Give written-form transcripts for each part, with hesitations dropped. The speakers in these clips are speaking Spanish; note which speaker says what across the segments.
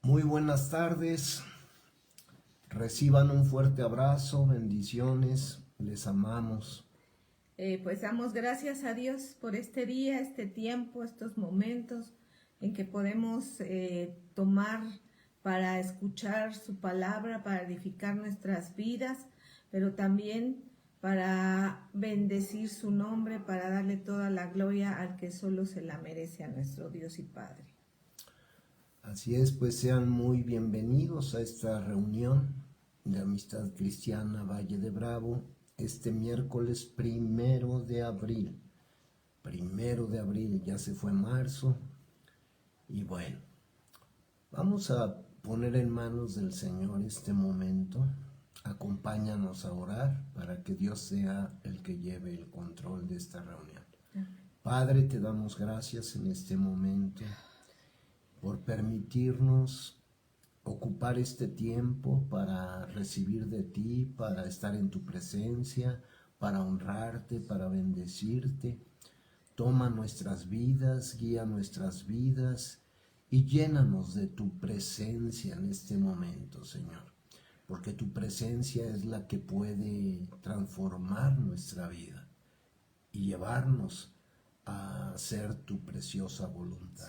Speaker 1: Muy buenas tardes, reciban un fuerte abrazo, bendiciones, les amamos.
Speaker 2: Pues damos gracias a Dios por este día, este tiempo, estos momentos en que podemos tomar para escuchar su palabra, para edificar nuestras vidas, pero también para bendecir su nombre, para darle toda la gloria al que solo se la merece, a nuestro Dios y Padre.
Speaker 1: Así es, pues sean muy bienvenidos a esta reunión de Amistad Cristiana Valle de Bravo, este miércoles 1 de abril. 1 de abril, ya se fue marzo, y bueno, vamos a poner en manos del Señor este momento. Acompáñanos a orar para que Dios sea el que lleve el control de esta reunión. Padre, te damos gracias en este momento por permitirnos ocupar este tiempo para recibir de ti, para estar en tu presencia, para honrarte, para bendecirte. Toma nuestras vidas, guía nuestras vidas y llénanos de tu presencia en este momento, Señor, porque tu presencia es la que puede transformar nuestra vida y llevarnos a hacer tu preciosa voluntad.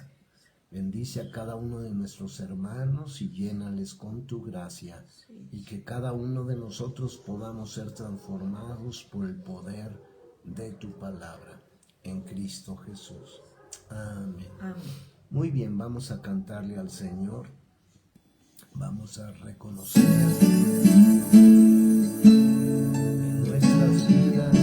Speaker 1: Bendice a cada uno de nuestros hermanos y llénales con tu gracia, y que cada uno de nosotros podamos ser transformados por el poder de tu palabra. En Cristo Jesús. Amén.
Speaker 2: Amén.
Speaker 1: Muy bien, vamos a cantarle al Señor. Vamos a reconocer en nuestras vidas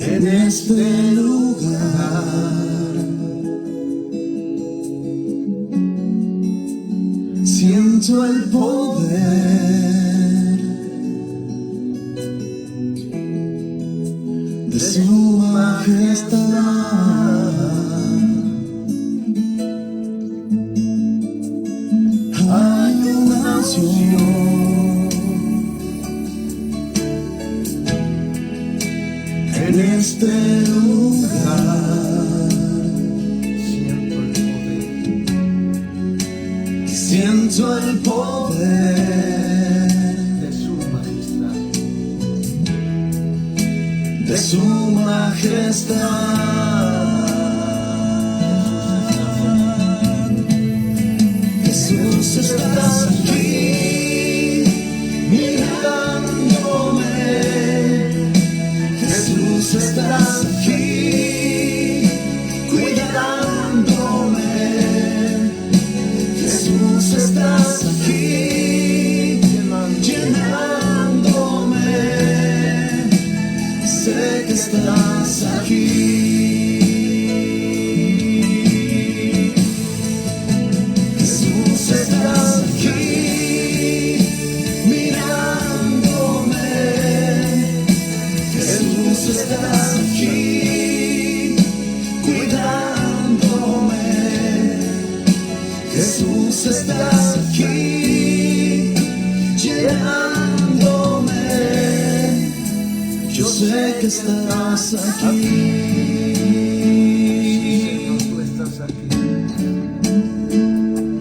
Speaker 3: en este lugar. Siento el poder de su majestad. Hay una unción en este lugar. Siento el poder
Speaker 1: de su majestad.
Speaker 3: De su majestad. Jesús está aquí mirándome. Jesús está aquí cuidándome. Jesús está aquí llenándome. Sé que estás aquí. Jesús está aquí mirándome. Jesús está aquí cuidándome. Jesús está aquí llenándome. Yo sé que estás aquí.
Speaker 1: Señor, tú estás aquí.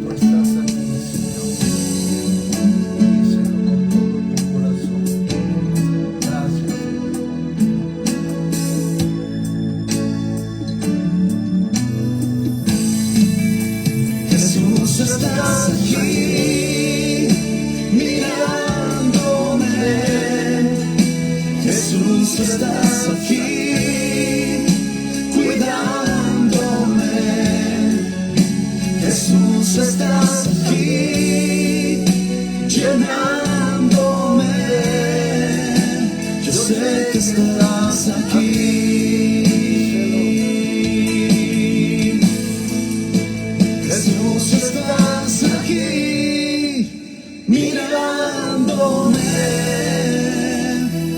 Speaker 1: Tú estás aquí, Señor. Díselo con todo tu corazón. Gracias,
Speaker 3: Jesús está aquí mirándome. Jesús está aquí cuidándome. Jesús está aquí llenándome. Yo sé que estás aquí. Jesús estás aquí mirándome.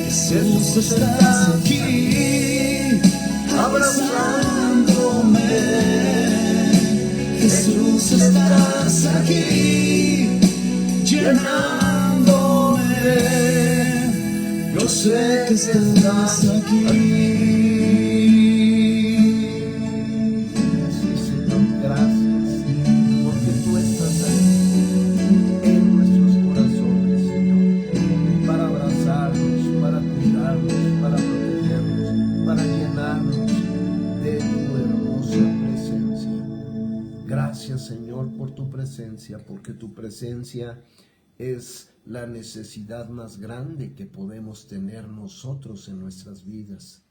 Speaker 3: Jesús estás aquí abrazándome. Jesús, estás aquí, llenándome. Yo sé que estás aquí.
Speaker 1: Sí, Señor, gracias, porque tú estás ahí en nuestros corazones, Señor, para abrazarnos, para cuidarnos, para protegernos, para llenarnos de tu hermosa presencia. Gracias, Señor, por tu presencia, porque tu presencia es la necesidad más grande que podemos tener nosotros en nuestras vidas.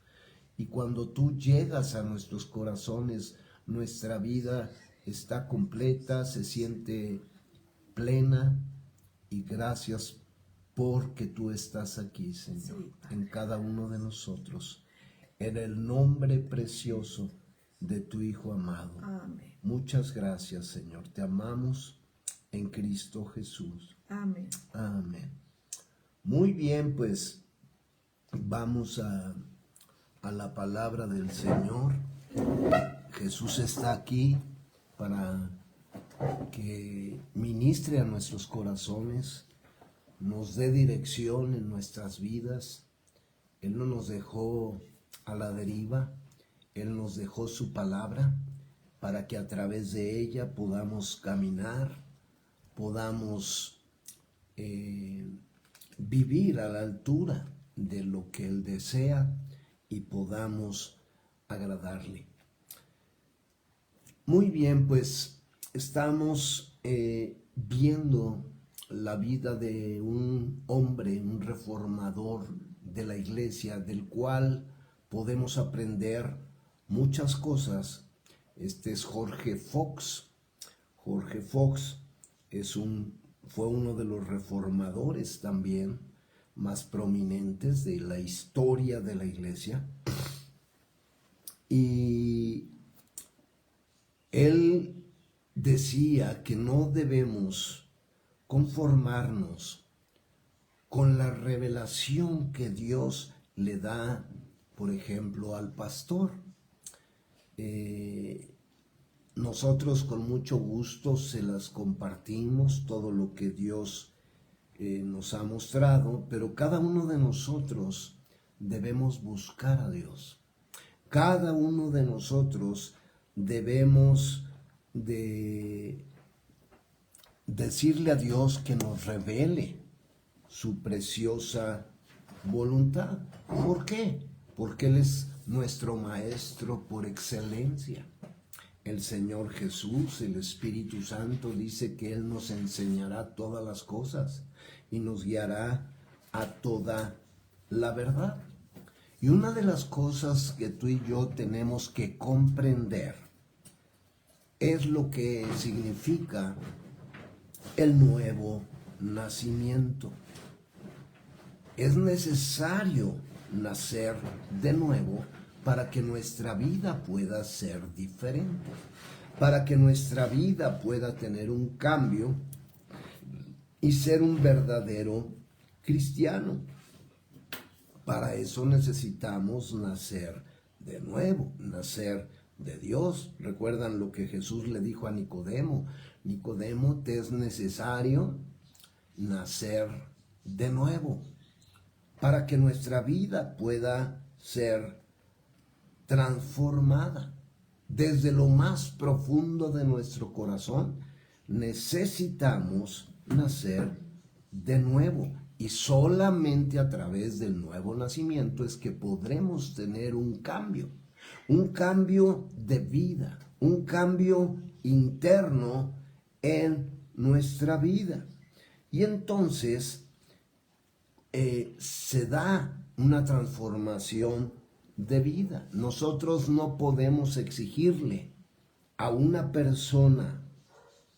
Speaker 1: Y cuando tú llegas a nuestros corazones, nuestra vida está completa, se siente plena. Y gracias porque tú estás aquí, Señor, en cada uno de nosotros. En el nombre precioso de tu Hijo amado.
Speaker 2: Amén.
Speaker 1: Muchas gracias, Señor. Te amamos en Cristo Jesús.
Speaker 2: Amén.
Speaker 1: Amén. Muy bien, pues vamos a la palabra del Señor. Jesús está aquí para que ministre a nuestros corazones, nos dé dirección en nuestras vidas. Él no nos dejó a la deriva, Él nos dejó su palabra para que a través de ella podamos caminar, podamos vivir a la altura de lo que Él desea y podamos agradarle. Muy bien, pues estamos viendo la vida de un hombre, un reformador de la iglesia, del cual podemos aprender muchas cosas. Este es Jorge Fox. Jorge Fox fue uno de los reformadores también más prominentes de la historia de la iglesia. Y él decía que no debemos conformarnos con la revelación que Dios le da, por ejemplo, al pastor. Nosotros con mucho gusto se las compartimos, todo lo que Dios nos ha mostrado, pero cada uno de nosotros debemos buscar a Dios. Cada uno de nosotros debemos de decirle a Dios que nos revele su preciosa voluntad. ¿Por qué? Porque Él es nuestro Maestro por excelencia. El Señor Jesús, el Espíritu Santo, dice que Él nos enseñará todas las cosas y nos guiará a toda la verdad. Y una de las cosas que tú y yo tenemos que comprender es lo que significa el nuevo nacimiento. Es necesario nacer de nuevo para que nuestra vida pueda ser diferente, para que nuestra vida pueda tener un cambio y ser un verdadero cristiano. Para eso necesitamos nacer de nuevo, nacer de Dios. ¿Recuerdan lo que Jesús le dijo a Nicodemo? Nicodemo, te es necesario nacer de nuevo para que nuestra vida pueda ser transformada. Desde lo más profundo de nuestro corazón necesitamos nacer de nuevo, y solamente a través del nuevo nacimiento es que podremos tener un cambio de vida, un cambio interno en nuestra vida. Y entonces se da una transformación de vida. Nosotros no podemos exigirle a una persona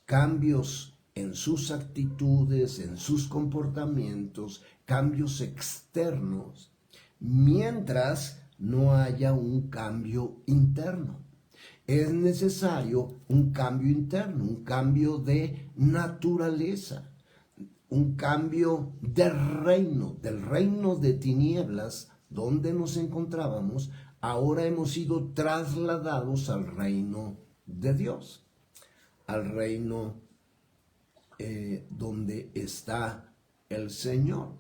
Speaker 1: cambios en sus actitudes, en sus comportamientos, cambios externos, mientras no haya un cambio interno. Es necesario un cambio interno, un cambio de naturaleza, un cambio del reino de tinieblas donde nos encontrábamos, ahora hemos sido trasladados al reino de Dios, al reino donde está el Señor.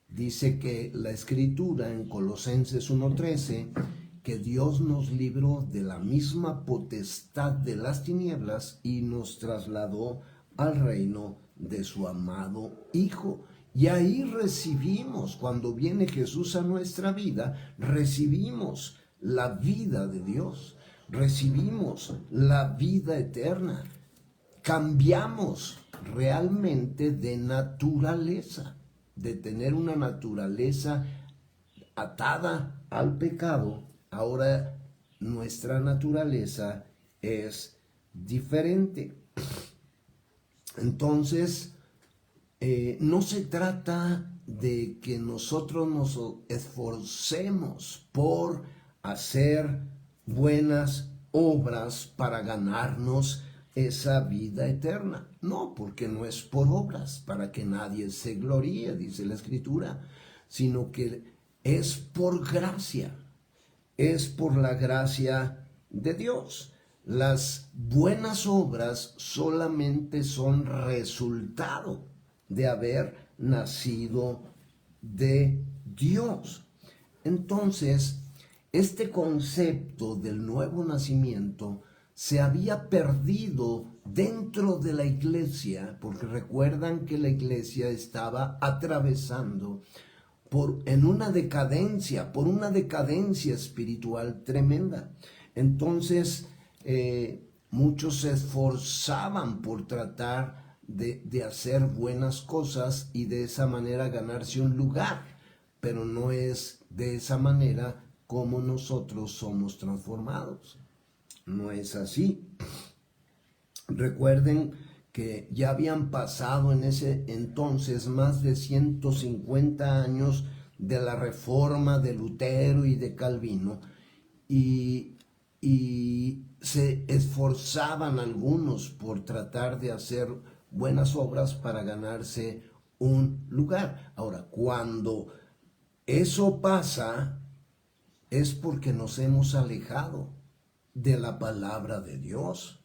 Speaker 1: Dice que la Escritura en Colosenses 1:13, que Dios nos libró de la misma potestad de las tinieblas y nos trasladó al reino de su amado Hijo. Y ahí recibimos, cuando viene Jesús a nuestra vida, recibimos la vida de Dios, recibimos la vida eterna, cambiamos realmente de naturaleza, de tener una naturaleza atada al pecado. Ahora nuestra naturaleza es diferente. Entonces, no se trata de que nosotros nos esforcemos por hacer buenas obras para ganarnos esa vida eterna. No, porque no es por obras, para que nadie se gloríe, dice la Escritura, sino que es por gracia, es por la gracia de Dios. Las buenas obras solamente son resultado de haber nacido de Dios. Entonces, este concepto del nuevo nacimiento se había perdido dentro de la iglesia, porque recuerdan que la iglesia estaba atravesando por una decadencia espiritual tremenda. Entonces, muchos se esforzaban por tratar de hacer buenas cosas y de esa manera ganarse un lugar, pero no es de esa manera como nosotros somos transformados. No es así. Recuerden que ya habían pasado en ese entonces más de 150 años de la reforma de Lutero y de Calvino, y se esforzaban algunos por tratar de hacer buenas obras para ganarse un lugar. Ahora, cuando eso pasa, es porque nos hemos alejado de la palabra de Dios.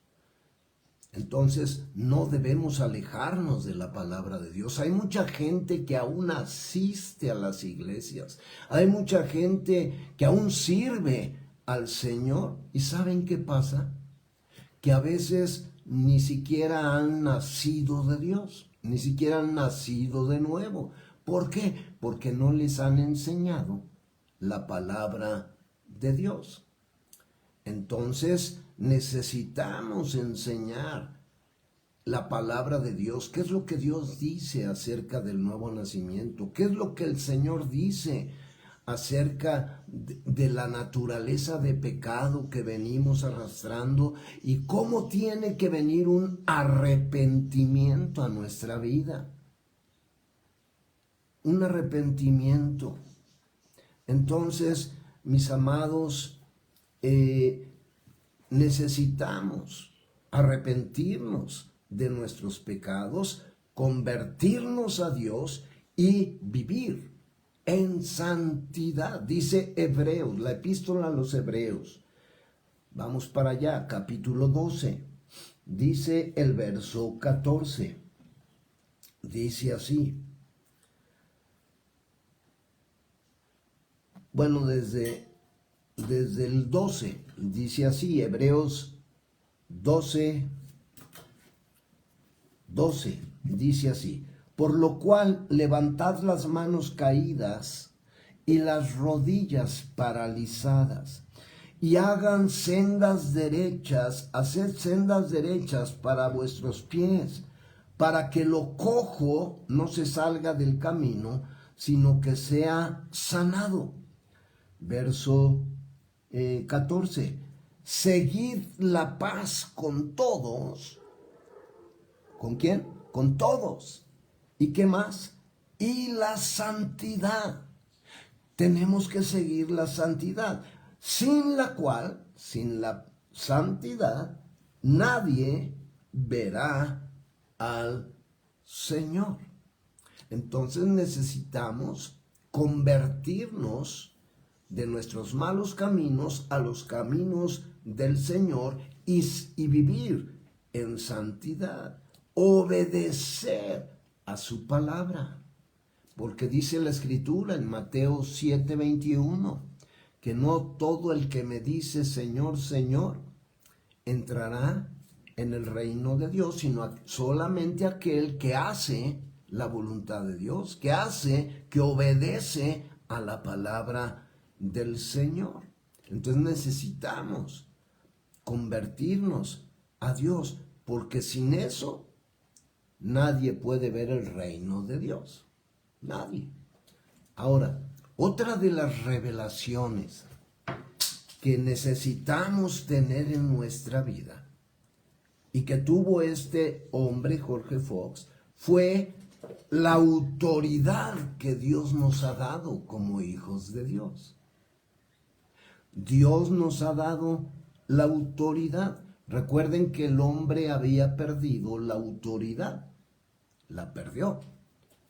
Speaker 1: Entonces, no debemos alejarnos de la palabra de Dios. Hay mucha gente que aún asiste a las iglesias. Hay mucha gente que aún sirve al Señor. ¿Y saben qué pasa? Que a veces ni siquiera han nacido de Dios, ni siquiera han nacido de nuevo. ¿Por qué? Porque no les han enseñado la palabra de Dios. Entonces necesitamos enseñar la palabra de Dios. ¿Qué es lo que Dios dice acerca del nuevo nacimiento? ¿Qué es lo que el Señor dice acerca de la naturaleza de pecado que venimos arrastrando y cómo tiene que venir un arrepentimiento a nuestra vida? Un arrepentimiento. Entonces, mis amados, necesitamos arrepentirnos de nuestros pecados, convertirnos a Dios y vivir en santidad. Dice Hebreos, la epístola a los Hebreos. Vamos para allá, capítulo 12. Dice el verso 14. Dice así. Bueno, desde el 12, dice así, Hebreos 12, dice así: por lo cual levantad las manos caídas y las rodillas paralizadas, y hagan sendas derechas, haced sendas derechas para vuestros pies, para que lo cojo no se salga del camino, sino que sea sanado. Verso 14. Seguid la paz con todos. ¿Con quién? Con todos. ¿Y qué más? Y la santidad. Tenemos que seguir la santidad, sin la cual, sin la santidad, nadie verá al Señor. Entonces necesitamos convertirnos de nuestros malos caminos a los caminos del Señor y vivir en santidad, obedecer a su palabra. Porque dice la Escritura en Mateo 7:21, que no todo el que me dice Señor, Señor, entrará en el reino de Dios, sino solamente aquel que hace la voluntad de Dios, que obedece a la palabra del Señor. Entonces necesitamos convertirnos a Dios, porque sin eso nadie puede ver el reino de Dios. Nadie. Ahora, otra de las revelaciones que necesitamos tener en nuestra vida y que tuvo este hombre, Jorge Fox, fue la autoridad que Dios nos ha dado como hijos de Dios. Dios nos ha dado la autoridad. Recuerden que el hombre había perdido la autoridad. La perdió.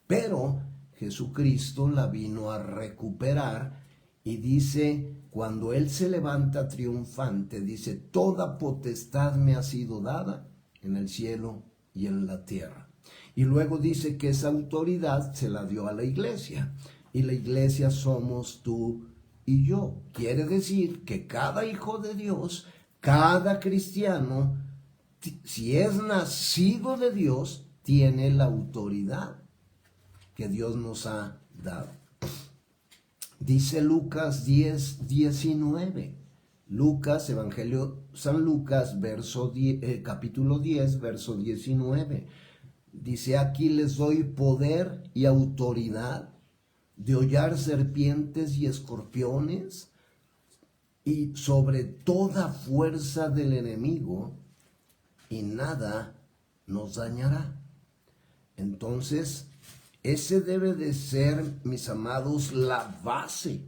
Speaker 1: Pero Jesucristo la vino a recuperar y dice, cuando Él se levanta triunfante, dice, toda potestad me ha sido dada en el cielo y en la tierra. Y luego dice que esa autoridad se la dio a la iglesia. Y la iglesia somos tú y yo. Quiere decir que cada hijo de Dios, cada cristiano, si es nacido de Dios, tiene la autoridad que Dios nos ha dado. Dice Lucas 10:19. Lucas, Evangelio San Lucas, capítulo 10, verso 19. Dice, aquí les doy poder y autoridad de hollar serpientes y escorpiones y sobre toda fuerza del enemigo, y nada nos dañará. Entonces, ese debe de ser, mis amados, la base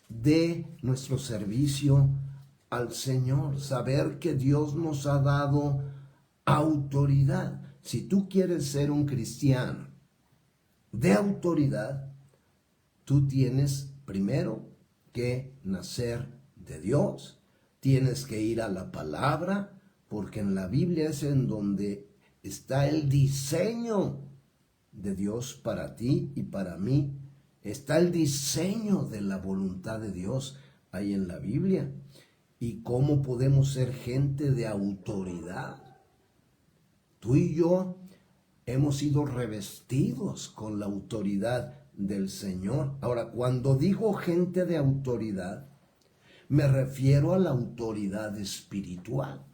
Speaker 1: de nuestro servicio al Señor. Saber que Dios nos ha dado autoridad. Si tú quieres ser un cristiano de autoridad, tú tienes primero que nacer de Dios. Tienes que ir a la palabra, porque en la Biblia es en donde está el diseño de Dios para ti y para mí. Está el diseño de la voluntad de Dios ahí en la Biblia. ¿Y cómo podemos ser gente de autoridad? Tú y yo hemos sido revestidos con la autoridad del Señor. Ahora, cuando digo gente de autoridad, me refiero a la autoridad espiritual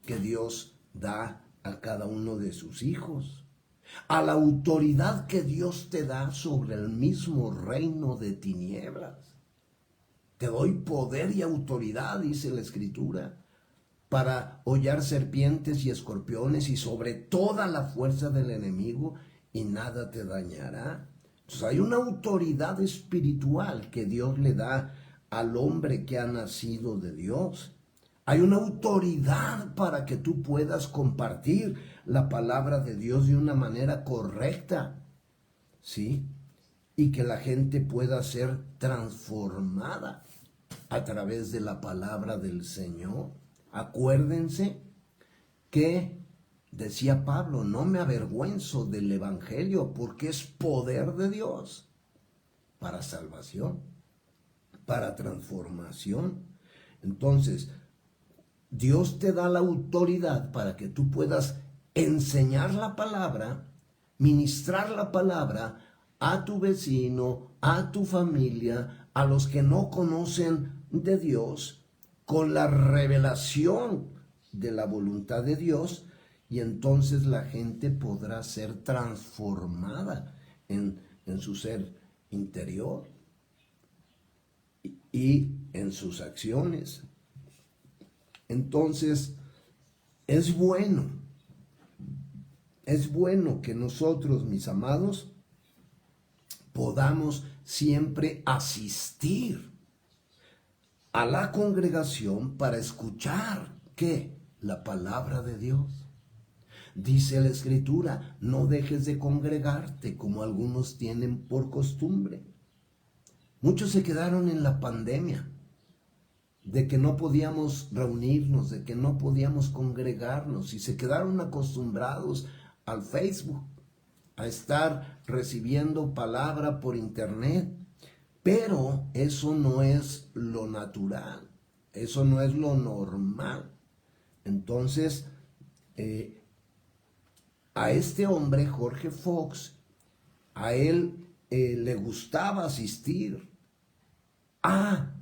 Speaker 1: que Dios da a cada uno de sus hijos. A la autoridad que Dios te da sobre el mismo reino de tinieblas. Te doy poder y autoridad, dice la Escritura, para hollar serpientes y escorpiones y sobre toda la fuerza del enemigo, y nada te dañará. Entonces hay una autoridad espiritual que Dios le da al hombre que ha nacido de Dios. Hay una autoridad para que tú puedas compartir la palabra de Dios de una manera correcta, ¿sí? Y que la gente pueda ser transformada a través de la palabra del Señor. Acuérdense que decía Pablo, no me avergüenzo del Evangelio, porque es poder de Dios para salvación, para transformación. Entonces, Dios te da la autoridad para que tú puedas enseñar la palabra, ministrar la palabra a tu vecino, a tu familia, a los que no conocen de Dios, con la revelación de la voluntad de Dios, y entonces la gente podrá ser transformada en su ser interior y en sus acciones. Entonces, es bueno que nosotros, mis amados, podamos siempre asistir a la congregación para escuchar, ¿qué? La palabra de Dios. Dice la Escritura, no dejes de congregarte como algunos tienen por costumbre. Muchos se quedaron en la pandemia, de que no podíamos reunirnos, de que no podíamos congregarnos, y se quedaron acostumbrados al Facebook, a estar recibiendo palabra por internet. Pero eso no es lo natural, eso no es lo normal. Entonces, a este hombre, Jorge Fox, a él le gustaba asistir a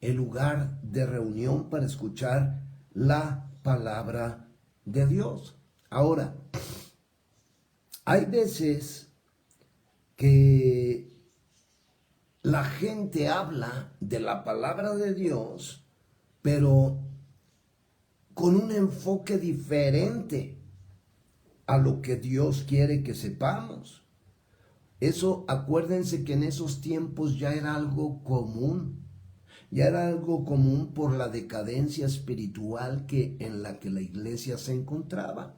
Speaker 1: el lugar de reunión para escuchar la palabra de Dios. Ahora, hay veces que la gente habla de la palabra de Dios, pero con un enfoque diferente a lo que Dios quiere que sepamos. Eso, acuérdense que en esos tiempos ya era algo común. Ya era algo común por la decadencia espiritual en la que la iglesia se encontraba.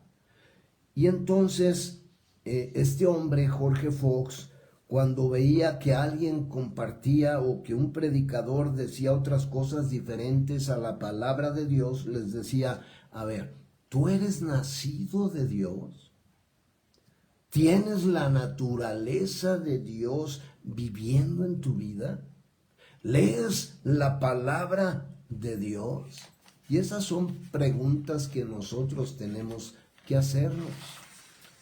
Speaker 1: Y entonces, este hombre, Jorge Fox, cuando veía que alguien compartía o que un predicador decía otras cosas diferentes a la palabra de Dios, les decía: a ver, ¿tú eres nacido de Dios? ¿Tienes la naturaleza de Dios viviendo en tu vida? ¿Lees la palabra de Dios? Y esas son preguntas que nosotros tenemos que hacernos.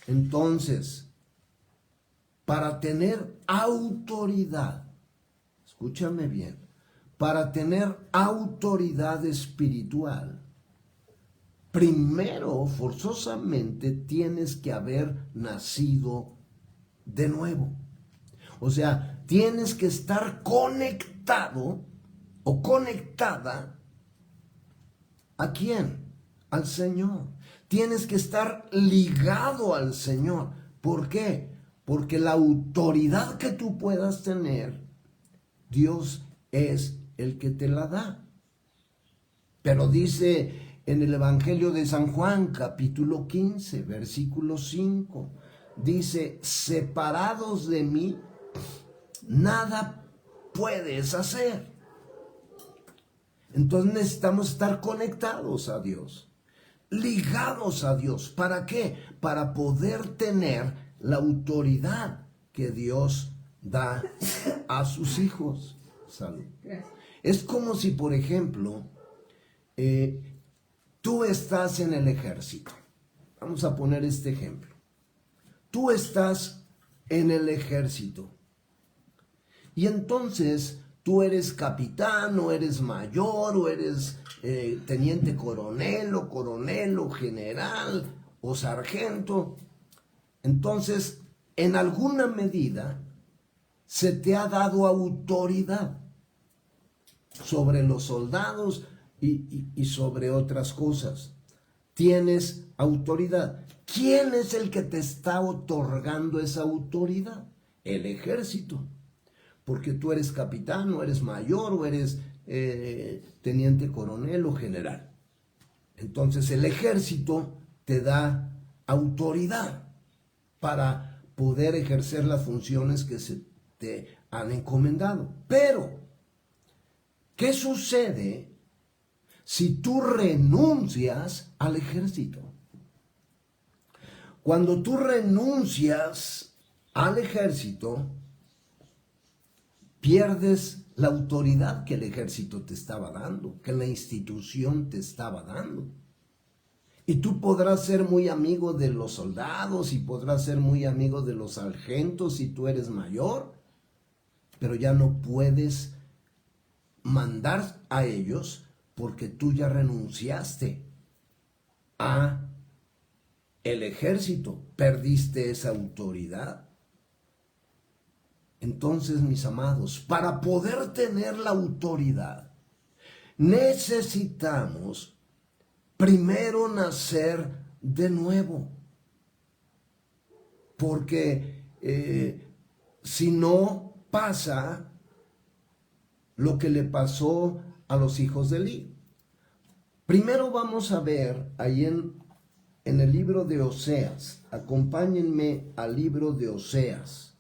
Speaker 1: Entonces, para tener autoridad, escúchame bien, para tener autoridad espiritual, primero forzosamente tienes que haber nacido de nuevo. O sea, tienes que estar conectado o conectada. ¿A quién? Al Señor. Tienes que estar ligado al Señor. ¿Por qué? Porque la autoridad que tú puedas tener, Dios es el que te la da. Pero dice en el Evangelio de San Juan, capítulo 15, versículo 5, dice: separados de mí, nada puedes hacer. Entonces necesitamos estar conectados a Dios, ligados a Dios. ¿Para qué? Para poder tener la autoridad que Dios da a sus hijos. Salud.
Speaker 2: Gracias.
Speaker 1: Es como si, por ejemplo, tú estás en el ejército. Vamos a poner este ejemplo. Tú estás en el ejército. Y entonces tú eres capitán, o eres mayor, o eres teniente coronel, o general, o sargento. Entonces, en alguna medida, se te ha dado autoridad sobre los soldados y sobre otras cosas. Tienes autoridad. ¿Quién es el que te está otorgando esa autoridad? El ejército. Porque tú eres capitán, o eres mayor, o eres teniente coronel o general. Entonces el ejército te da autoridad para poder ejercer las funciones que se te han encomendado. Pero, ¿qué sucede si tú renuncias al ejército? Cuando tú renuncias al ejército, pierdes la autoridad que el ejército te estaba dando, que la institución te estaba dando. Y tú podrás ser muy amigo de los soldados y podrás ser muy amigo de los sargentos si tú eres mayor, pero ya no puedes mandar a ellos porque tú ya renunciaste a el ejército, perdiste esa autoridad. Entonces, mis amados, para poder tener la autoridad, necesitamos primero nacer de nuevo. Porque si no pasa lo que le pasó a los hijos de Eli. Primero vamos a ver ahí en el libro de Oseas. Acompáñenme al libro de Oseas.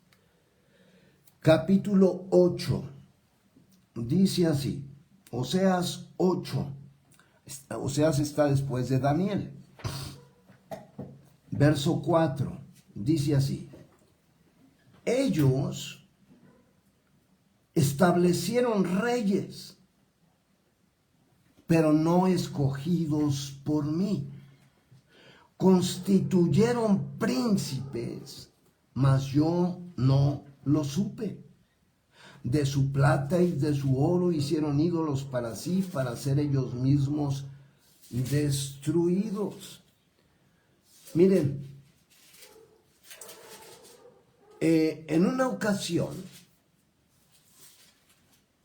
Speaker 1: capítulo 8, dice así, Oseas 8, Oseas está después de Daniel. Verso 4, dice así, ellos establecieron reyes, pero no escogidos por mí. Constituyeron príncipes, mas yo no lo supe. De su plata y de su oro hicieron ídolos para sí, para ser ellos mismos destruidos. Miren, en una ocasión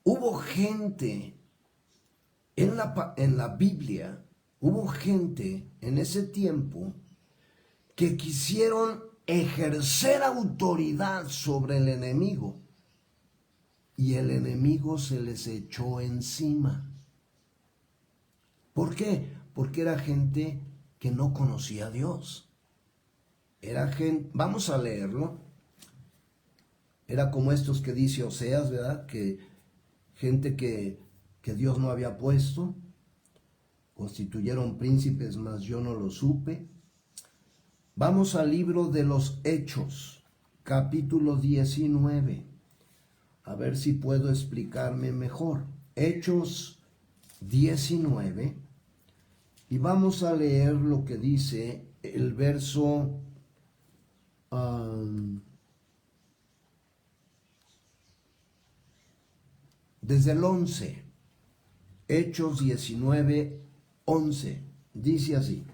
Speaker 1: hubo gente en la Biblia, hubo gente en ese tiempo que quisieron ejercer autoridad sobre el enemigo y el enemigo se les echó encima. ¿Por qué? Porque era gente que no conocía a Dios. Era gente, vamos a leerlo, era como estos que dice Oseas, ¿verdad? Que gente que Dios no había puesto, constituyeron príncipes, mas yo no lo supe. Vamos al libro de los Hechos, capítulo 19, a ver si puedo explicarme mejor. Hechos 19, y vamos a leer lo que dice el verso desde el 11, Hechos 19, 11, dice así.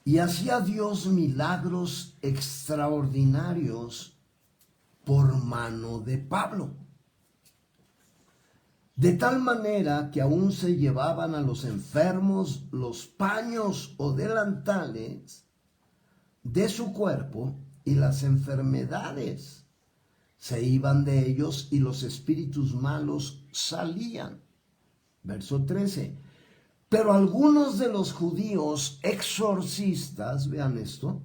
Speaker 1: Y hacía Dios milagros extraordinarios por mano de Pablo, de tal manera que aún se llevaban a los enfermos los paños o delantales de su cuerpo y las enfermedades se iban de ellos y los espíritus malos salían. Verso 13. Pero algunos de los judíos exorcistas, vean esto,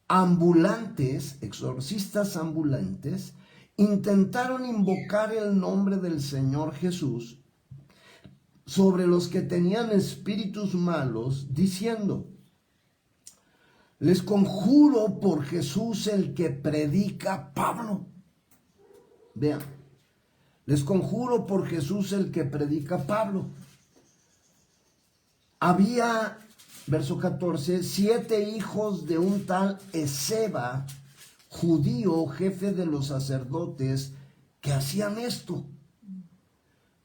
Speaker 1: ambulantes, exorcistas ambulantes, intentaron invocar el nombre del Señor Jesús sobre los que tenían espíritus malos, diciendo, les conjuro por Jesús el que predica Pablo. Vean, les conjuro por Jesús el que predica Pablo. Había, verso 14, 7 hijos de un tal Esceva, judío, jefe de los sacerdotes, que hacían esto.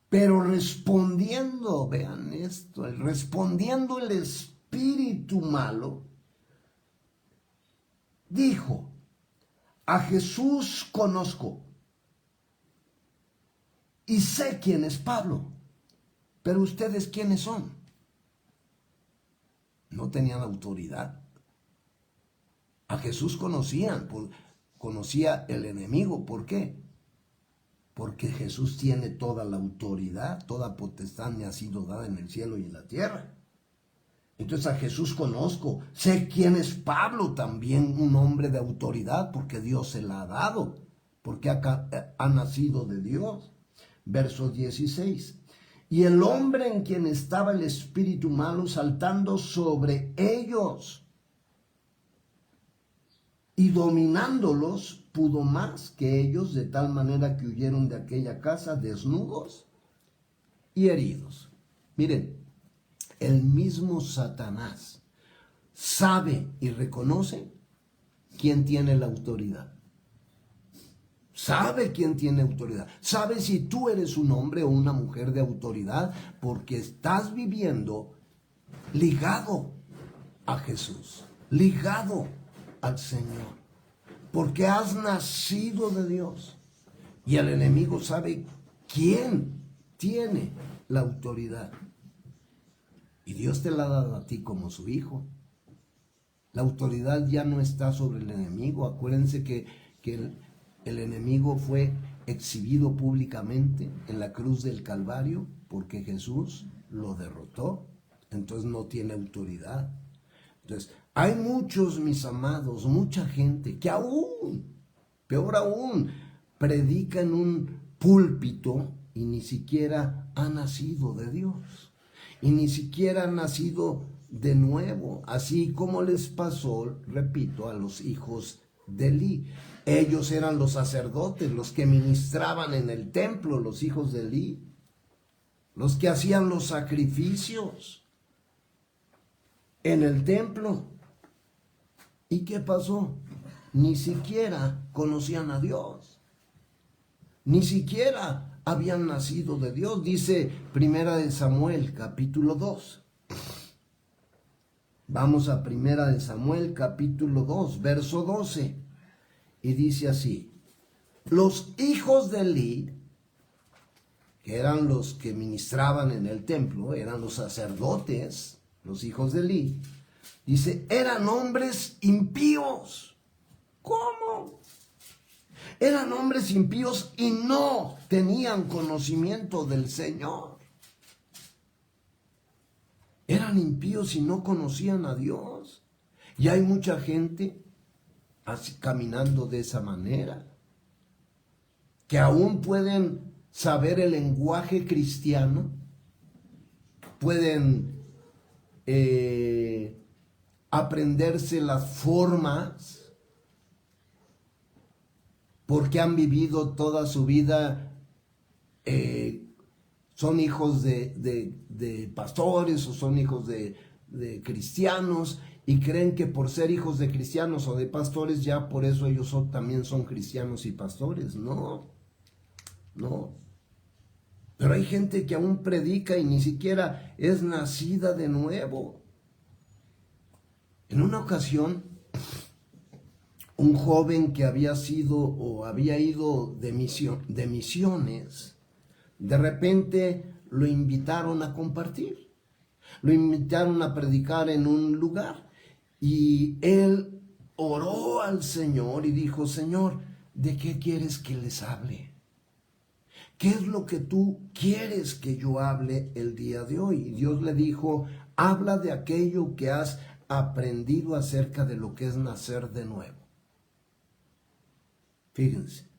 Speaker 1: Pero respondiendo, vean esto, respondiendo el espíritu malo, dijo, a Jesús conozco y sé quién es Pablo, pero ustedes quiénes son. No tenían autoridad. A Jesús conocía el enemigo. ¿Por qué? Porque Jesús tiene toda la autoridad, toda potestad me ha sido dada en el cielo y en la tierra. Entonces a Jesús conozco, sé quién es Pablo, también un hombre de autoridad, porque Dios se la ha dado, porque ha nacido de Dios. Verso 16. Y el hombre en quien estaba el espíritu malo saltando sobre ellos y dominándolos, pudo más que ellos, de tal manera que huyeron de aquella casa desnudos y heridos. Miren, el mismo Satanás sabe y reconoce quién tiene la autoridad. Sabe quién tiene autoridad. Sabe si tú eres un hombre o una mujer de autoridad porque estás viviendo ligado a Jesús, ligado al Señor, porque has nacido de Dios. Y el enemigo sabe quién tiene la autoridad. Y Dios te la ha dado a ti como su hijo. La autoridad ya no está sobre el enemigo. Acuérdense que el enemigo fue exhibido públicamente en la cruz del Calvario porque Jesús lo derrotó. Entonces no tiene autoridad. Entonces hay muchos, mis amados, mucha gente que aún Peor aún, predica en un púlpito y ni siquiera ha nacido de Dios. Y ni siquiera ha nacido de nuevo, así como les pasó, repito, a los hijos de Elí. Ellos eran los sacerdotes, los que ministraban en el templo, los hijos de Elí, los que hacían los sacrificios en el templo. ¿Y qué pasó? Ni siquiera conocían a Dios, ni siquiera habían nacido de Dios. Dice Primera de Samuel, capítulo 2. Vamos a Primera de Samuel, capítulo 2, verso 12. Y dice así: los hijos de Elí, que eran los que ministraban en el templo, eran los sacerdotes, los hijos de Elí, dice, eran hombres impíos. ¿Cómo? Eran hombres impíos y no tenían conocimiento del Señor. Eran impíos y no conocían a Dios. Y hay mucha gente así, caminando de esa manera, que aún pueden saber el lenguaje cristiano, pueden aprenderse las formas, porque han vivido toda su vida, son hijos de pastores o son hijos de cristianos, y creen que por ser hijos de cristianos o de pastores ya por eso ellos también son cristianos y pastores. No. Pero hay gente que aún predica y ni siquiera es nacida de nuevo. En una ocasión, un joven que había sido o había ido de misiones, de repente lo invitaron a compartir, lo invitaron a predicar en un lugar, y él oró al Señor y dijo: Señor, ¿de qué quieres que les hable? ¿Qué es lo que tú quieres que yo hable el día de hoy? Y Dios le dijo: habla de aquello que has aprendido acerca de lo que es nacer de nuevo. Fíjense.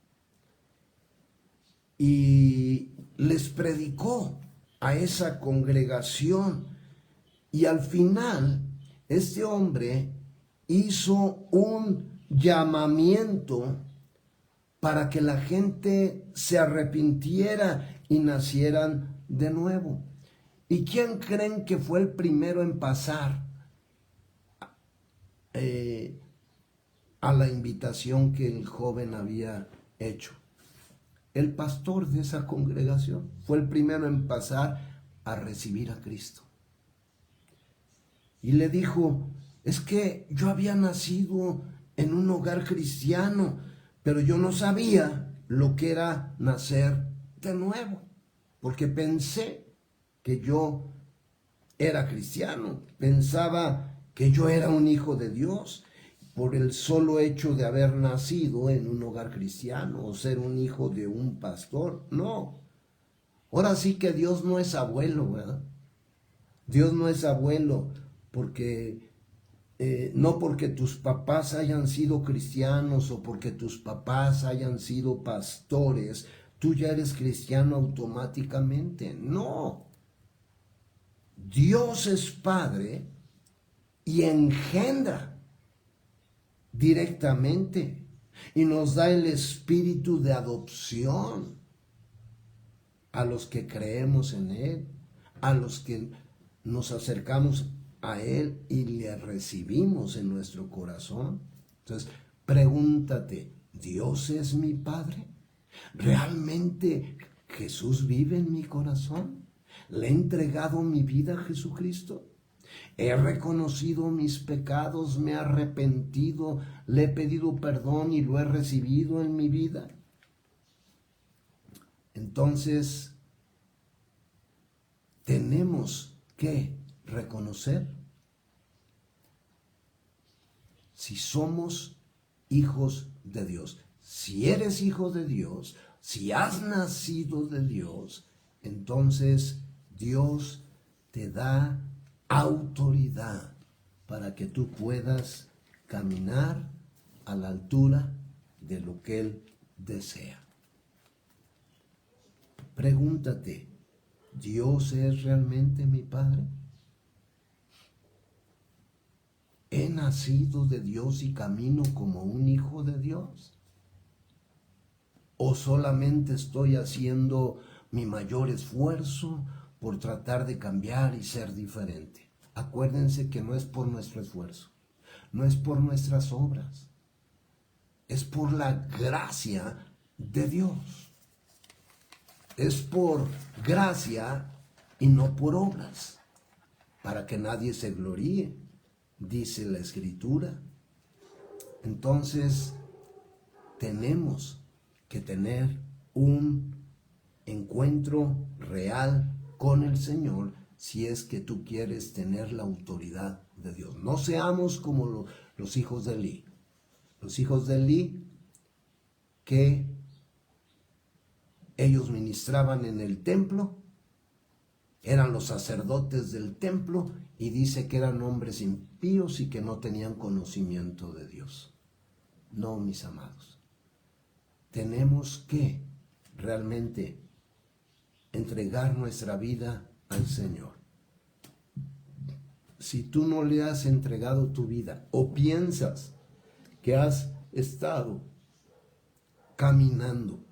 Speaker 1: Y les predicó a esa congregación, y al final este hombre hizo un llamamiento para que la gente se arrepintiera y nacieran de nuevo. ¿Y quién creen que fue el primero en pasar a la invitación que el joven había hecho? El pastor de esa congregación fue el primero en pasar a recibir a Cristo. Y le dijo: es que yo había nacido en un hogar cristiano, pero yo no sabía lo que era nacer de nuevo, porque pensé que yo era cristiano, pensaba que yo era un hijo de Dios por el solo hecho de haber nacido en un hogar cristiano o ser un hijo de un pastor. No, ahora sí que Dios no es abuelo, ¿verdad? Dios no es abuelo porque no porque tus papás hayan sido cristianos o porque tus papás hayan sido pastores, tú ya eres cristiano automáticamente. No. Dios es Padre y engendra directamente y nos da el espíritu de adopción a los que creemos en Él, a los que nos acercamos a Él y le recibimos en nuestro corazón. Entonces, pregúntate: ¿Dios es mi Padre? ¿Realmente Jesús vive en mi corazón? ¿Le he entregado mi vida a Jesucristo? ¿He reconocido mis pecados? ¿Me he arrepentido? ¿Le he pedido perdón y lo he recibido en mi vida? Entonces, tenemos que reconocer si somos hijos de Dios. Si eres hijo de Dios, si has nacido de Dios, entonces Dios te da autoridad para que tú puedas caminar a la altura de lo que Él desea. Pregúntate, ¿Dios es realmente mi Padre? ¿He nacido de Dios y camino como un hijo de Dios? ¿O solamente estoy haciendo mi mayor esfuerzo por tratar de cambiar y ser diferente? Acuérdense que no es por nuestro esfuerzo, no es por nuestras obras, es por la gracia de Dios. Es por gracia y no por obras, para que nadie se gloríe, dice la Escritura. Entonces, tenemos que tener un encuentro real con el Señor si es que tú quieres tener la autoridad de Dios. No seamos como los hijos de Elí. Los hijos de Elí, que ellos ministraban en el templo, eran los sacerdotes del templo, y dice que eran hombres impíos y que no tenían conocimiento de Dios. No, mis amados. Tenemos que realmente entregar nuestra vida al Señor. Si tú no le has entregado tu vida o piensas que has estado caminando,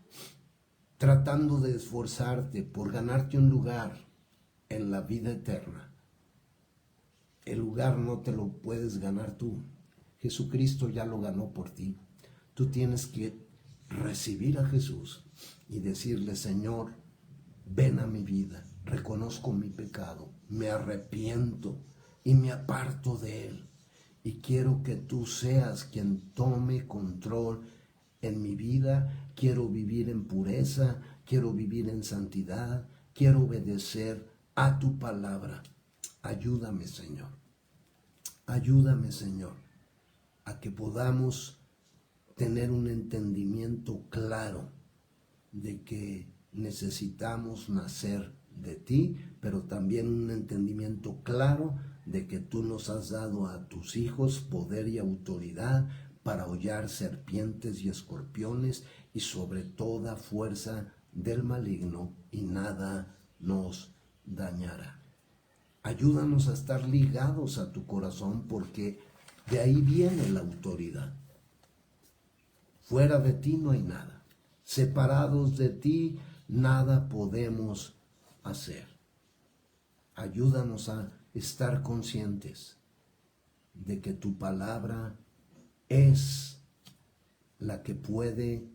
Speaker 1: tratando de esforzarte por ganarte un lugar en la vida eterna, el lugar no te lo puedes ganar tú. Jesucristo ya lo ganó por ti. Tú tienes que recibir a Jesús y decirle: Señor, ven a mi vida, reconozco mi pecado, me arrepiento y me aparto de él, y quiero que tú seas quien tome control en mi vida. Quiero vivir en pureza, quiero vivir en santidad, quiero obedecer a tu palabra. Ayúdame, Señor. Ayúdame, Señor, a que podamos tener un entendimiento claro de que necesitamos nacer de ti, pero también un entendimiento claro de que tú nos has dado a tus hijos poder y autoridad para hollar serpientes y escorpiones y sobre toda fuerza del maligno, y nada nos dañará. Ayúdanos a estar ligados a tu corazón, porque de ahí viene la autoridad. Fuera de ti no hay nada. Separados de ti nada podemos hacer. Ayúdanos a estar conscientes de que tu palabra es la que puede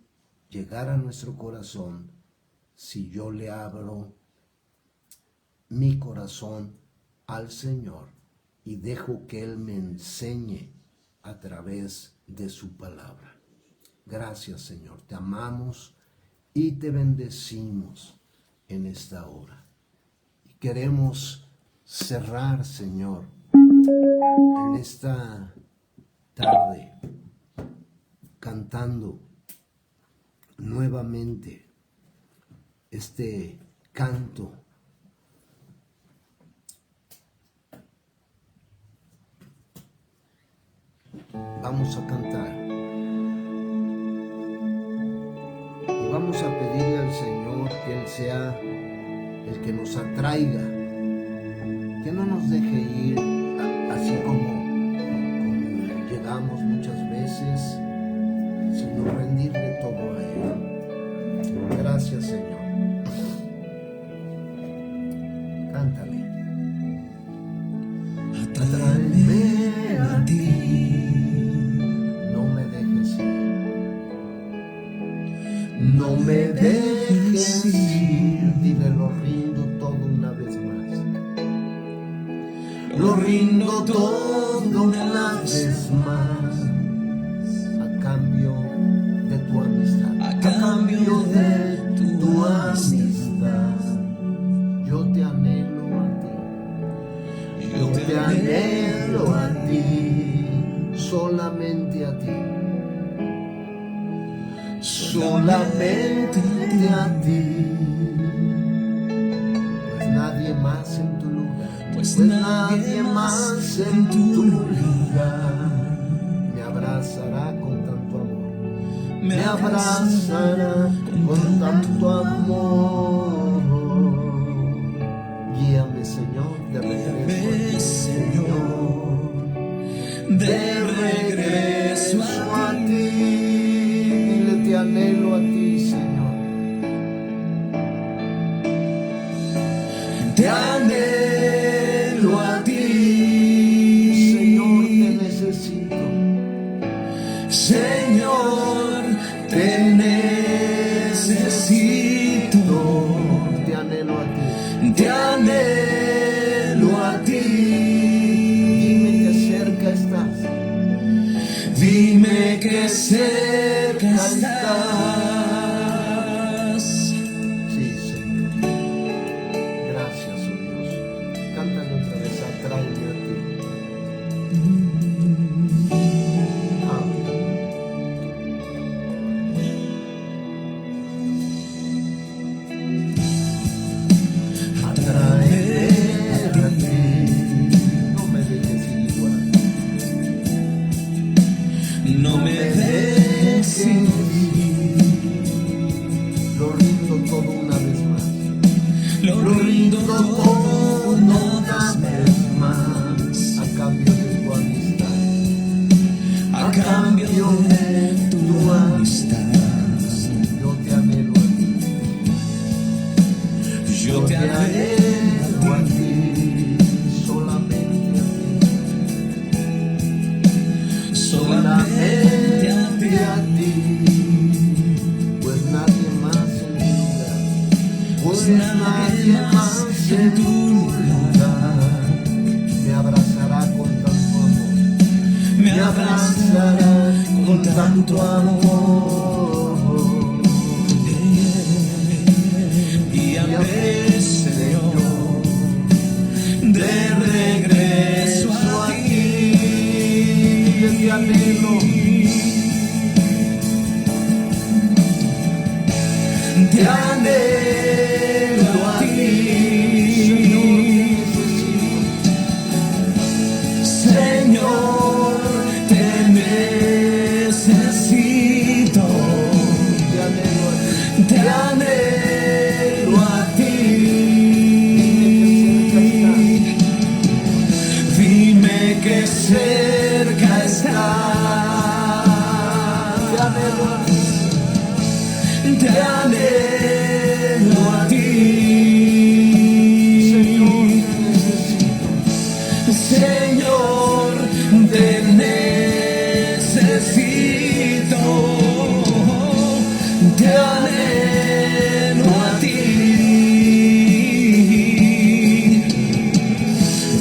Speaker 1: llegar a nuestro corazón si yo le abro mi corazón al Señor y dejo que Él me enseñe a través de su palabra. Gracias, Señor. Te amamos y te bendecimos en esta hora. Y queremos cerrar, Señor, en esta tarde cantando nuevamente este canto vamos a cantar y vamos a pedirle al Señor que Él sea el que nos atraiga, que no nos deje ir así como llegamos muchas veces, sino rendirle todo a Él. Gracias, Señor. Cántale.
Speaker 3: Atráeme a ti,
Speaker 1: No me dejes ir.
Speaker 3: no me dejes ir.
Speaker 1: Dile, lo rindo todo una vez más.
Speaker 3: Lo rindo todo una vez más,
Speaker 1: A cambio de tu amistad.
Speaker 3: a cambio de tu amistad.
Speaker 1: Yo te anhelo a ti.
Speaker 3: Yo te anhelo a ti,
Speaker 1: Solamente a ti.
Speaker 3: solamente a ti.
Speaker 1: Pues nadie más en tu lugar.
Speaker 3: Pues nadie más en tu lugar
Speaker 1: me abrazará con tanto amor. me abrazará con tanto amor. Guíame, Señor, de regreso, Señor, de regreso a ti. Dile, te anhelo a ti, Señor. Te anhelo a ti, Señor, te necesito. Señor, te necesito. Te anhelo a ti. Te anhelo a ti. Dime que cerca estás. Dime que cerca estás. Sí, Señor. Gracias, oh Dios. Cántale otra vez, atráeme a ti. Amén. Atráeme a ti. No me dejes igual. No me dejes ir. Lo rindo todo una vez más. Lo rindo todo una vez más. A cambio de tu amistad. A cambio de tu amistad. Yo te anhelo a ti. Yo te anhelo a ti. Solamente a ti. Solamente a ti. Pues nadie más en tu lugar. Pues nadie más en tu lugar. Me abrazará con tanto amor. Me abrazará con tanto amor. Guíame, Señor, de regreso a ti. Te anhelo. Te anhelo a ti, Señor, te necesito. Te anhelo a ti. Dime que cerca estás. Te anhelo a ti. Te anhelo a ti, Señor, te necesito. Te anhelo a ti.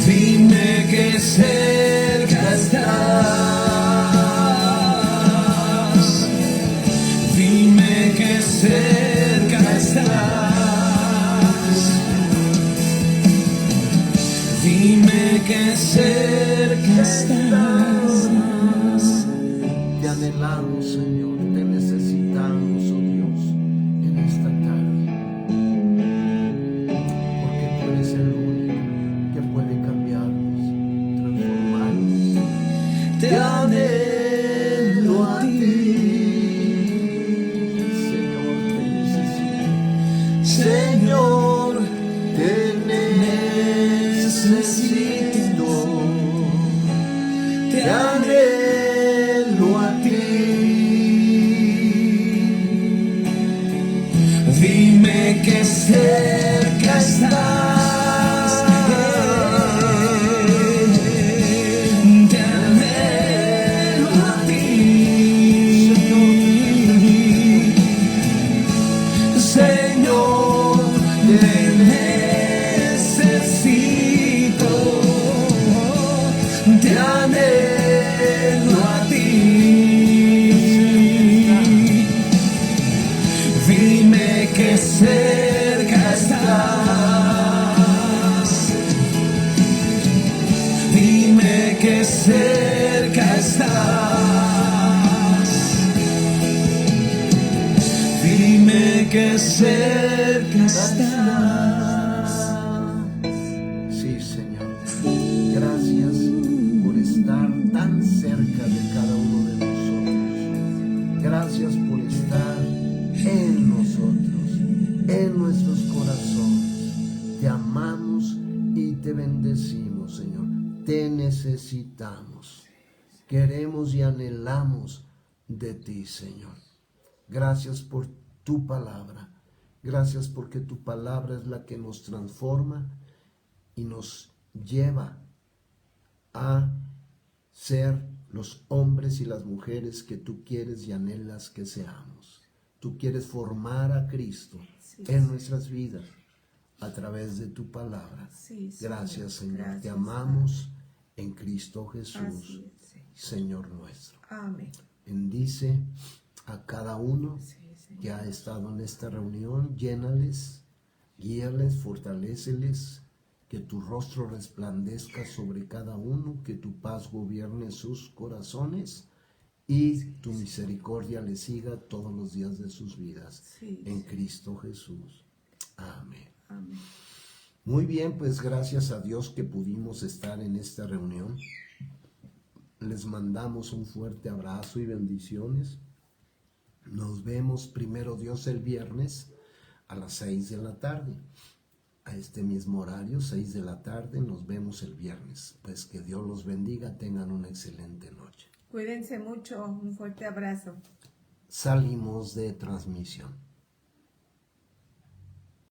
Speaker 1: Dime que cerca estás. Dime que cerca estás. Dime que cerca estás. Te anhelamos, Señor, te necesitamos, oh Dios, en esta tarde. Porque tú eres el único que puede cambiarnos, transformarnos. Te anhelo a ti. Señor, te necesito. Te anhelo a ti. Dime que cerca estás. Te anhelo a ti. Señor, te necesito. Te anhelo a ti. Dime que cerca estás. Dime que cerca estás. Dime que cerca estás. Sí, Señor. Gracias por estar tan cerca de cada uno de nosotros. Gracias por en nuestros corazones. Te amamos y te bendecimos, Señor. Te necesitamos. Queremos y anhelamos de ti, Señor. Gracias por tu palabra. Gracias porque tu palabra es la que nos transforma y nos lleva a ser los hombres y las mujeres que tú quieres y anhelas que seamos. Tú quieres formar a Cristo en nuestras vidas a través de tu palabra. Gracias, Señor.
Speaker 2: Gracias,
Speaker 1: te amamos en Cristo Jesús,
Speaker 2: Así es,
Speaker 1: Señor nuestro.
Speaker 2: Amén.
Speaker 1: Bendice a cada uno
Speaker 2: Sí, Señor.
Speaker 1: que ha estado en esta reunión. Llénales, guíales, fortaléceles. Que tu rostro resplandezca sobre cada uno, que tu paz gobierne sus corazones y tu misericordia les siga todos los días de sus vidas.
Speaker 2: Sí,
Speaker 1: En
Speaker 2: sí.
Speaker 1: Cristo Jesús. Amén.
Speaker 2: Amén.
Speaker 1: Muy bien, pues gracias a Dios que pudimos estar en esta reunión. Les mandamos un fuerte abrazo y bendiciones. Nos vemos primero Dios el viernes a las 6 de la tarde. A este mismo horario, 6 de la tarde, nos vemos el viernes. Pues que Dios los bendiga, tengan una excelente noche.
Speaker 2: Cuídense mucho, un fuerte abrazo.
Speaker 1: Salimos de transmisión.